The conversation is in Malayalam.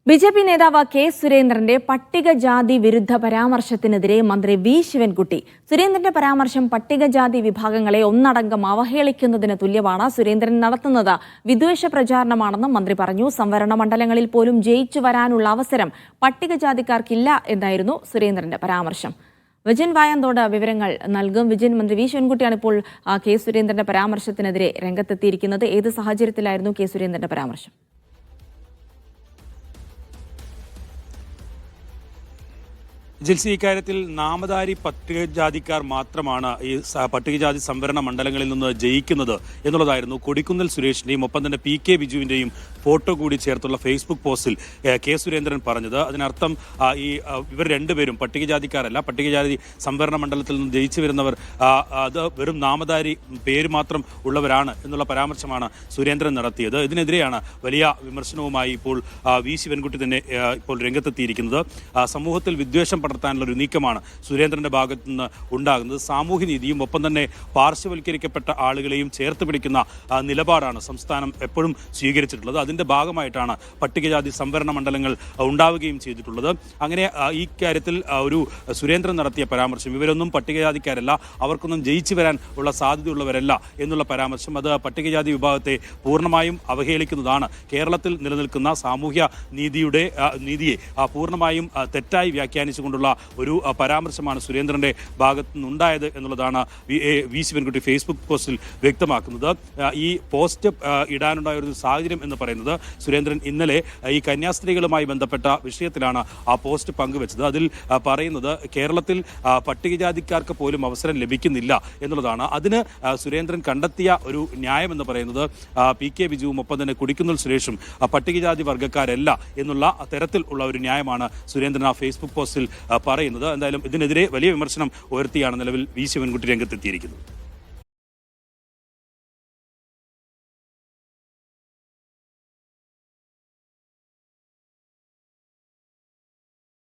ബിജെപി നേതാവ് കെ സുരേന്ദ്രന്റെ പട്ടികജാതി വിരുദ്ധ പരാമർശത്തിനെതിരെ മന്ത്രി വി ശിവൻകുട്ടി. സുരേന്ദ്രന്റെ പരാമർശം പട്ടികജാതി വിഭാഗങ്ങളെ ഒന്നടങ്കം അവഹേളിക്കുന്നതിന് തുല്യമാണ്. സുരേന്ദ്രൻ നടത്തുന്നത് വിദ്വേഷ പ്രചാരണമാണെന്നും മന്ത്രി പറഞ്ഞു. സംവരണ മണ്ഡലങ്ങളിൽ പോലും ജയിച്ചു വരാനുള്ള അവസരം പട്ടികജാതിക്കാർക്കില്ല എന്നായിരുന്നു സുരേന്ദ്രന്റെ പരാമർശം. വിജിൻ വായന്തോട് വിവരങ്ങൾ നൽകും. വിജിൻ, മന്ത്രി വി ശിവൻകുട്ടിയാണ് ഇപ്പോൾ കെ സുരേന്ദ്രന്റെ പരാമർശത്തിനെതിരെ രംഗത്തെത്തിയിരിക്കുന്നത്. ഏത് സാഹചര്യത്തിലായിരുന്നു കെ സുരേന്ദ്രന്റെ പരാമർശം? ജിൽസി, ഇക്കാര്യത്തിൽ നാമധാരി പട്ടികജാതിക്കാർ മാത്രമാണ് ഈ പട്ടികജാതി സംവരണ മണ്ഡലങ്ങളിൽ നിന്ന് ജയിക്കുന്നത് എന്നുള്ളതായിരുന്നു കൊടിക്കുന്നിൽ സുരേഷിന്റെയും ഒപ്പം തന്നെ PK ബിജുവിന്റെയും ഫോട്ടോ കൂടി ചേർത്തുള്ള ഫേസ്ബുക്ക് പോസ്റ്റിൽ കെ സുരേന്ദ്രൻ പറഞ്ഞത്. അതിനർത്ഥം ഇവർ രണ്ടുപേരും പട്ടികജാതിക്കാരല്ല, പട്ടികജാതി സംവരണ മണ്ഡലത്തിൽ നിന്ന് ജയിച്ചു വരുന്നവർ അത് വെറും നാമധാരി പേര് മാത്രം ഉള്ളവരാണ് എന്നുള്ള പരാമർശമാണ് സുരേന്ദ്രൻ നടത്തിയത്. ഇതിനെതിരെയാണ് വലിയ വിമർശനവുമായി ഇപ്പോൾ വി ശിവൻകുട്ടി തന്നെ ഇപ്പോൾ രംഗത്തെത്തിയിരിക്കുന്നത്. സമൂഹത്തിൽ വിദ്വേഷം പടർത്താനുള്ള ഒരു നീക്കമാണ് സുരേന്ദ്രന്റെ ഭാഗത്തു നിന്ന് ഉണ്ടാകുന്നത്. സാമൂഹ്യനീതിയും ഒപ്പം തന്നെ പാർശ്വവൽക്കരിക്കപ്പെട്ട ആളുകളെയും ചേർത്ത് പിടിക്കുന്ന നിലപാടാണ് സംസ്ഥാനം എപ്പോഴും സ്വീകരിച്ചിട്ടുള്ളത്. അതിന്റെ ഭാഗമായിട്ടാണ് പട്ടികജാതി സംവരണ മണ്ഡലങ്ങൾ ഉണ്ടാവുകയും ചെയ്തിട്ടുള്ളത്. അങ്ങനെ ഈ കാര്യത്തിൽ ഒരു സുരേന്ദ്രൻ നടത്തിയ പരാമർശം, ഇവരൊന്നും പട്ടികജാതിക്കാരല്ല, അവർക്കൊന്നും ജയിച്ചു വരാൻ ഉള്ള സാധ്യതയുള്ളവരല്ല എന്നുള്ള പരാമർശം, അത് പട്ടികജാതി വിഭാഗത്തെ പൂർണ്ണമായും അവഹേളിക്കുന്നതാണ്. കേരളത്തിൽ നിലനിൽക്കുന്ന സാമൂഹ്യ നീതിയെ പൂർണ്ണമായും തെറ്റായി വ്യാഖ്യാനിച്ചുകൊണ്ടുള്ള ഒരു പരാമർശമാണ് സുരേന്ദ്രന്റെ ഭാഗത്തു നിന്നുണ്ടായത് എന്നുള്ളതാണ് വി ശിവൻകുട്ടി ഫേസ്ബുക്ക് പോസ്റ്റിൽ വ്യക്തമാക്കുന്നത്. ഈ പോസ്റ്റ് ഇടാനുണ്ടായ ഒരു സാഹചര്യം എന്ന് പറയുന്നത്, സുരേന്ദ്രൻ ഇന്നലെ ഈ കന്യാസ്ത്രീകളുമായി ബന്ധപ്പെട്ട വിഷയത്തിലാണ് ആ പോസ്റ്റ് പങ്കുവച്ചത്. അതിൽ പറയുന്നത് കേരളത്തിൽ പട്ടികജാതിക്കാർക്ക് പോലും അവസരം ലഭിക്കുന്നില്ല എന്നുള്ളതാണ്. അതിന് സുരേന്ദ്രൻ കണ്ടെത്തിയ ഒരു ന്യായം എന്ന് പറയുന്നത് PK ബിജുവും ഒപ്പം തന്നെ കൊടിക്കുന്നിൽ സുരേഷും പട്ടികജാതി വർഗ്ഗക്കാരല്ല എന്നുള്ള തരത്തിൽ ഉള്ള ഒരു ന്യായമാണ് സുരേന്ദ്രൻ ആ ഫേസ്ബുക്ക് പോസ്റ്റിൽ പറയുന്നത്. എന്തായാലും ഇതിനെതിരെ വലിയ വിമർശനം ഉയർത്തിയാണ് നിലവിൽ വി ശിവൻകുട്ടി രംഗത്തെത്തിയിരിക്കുന്നത്.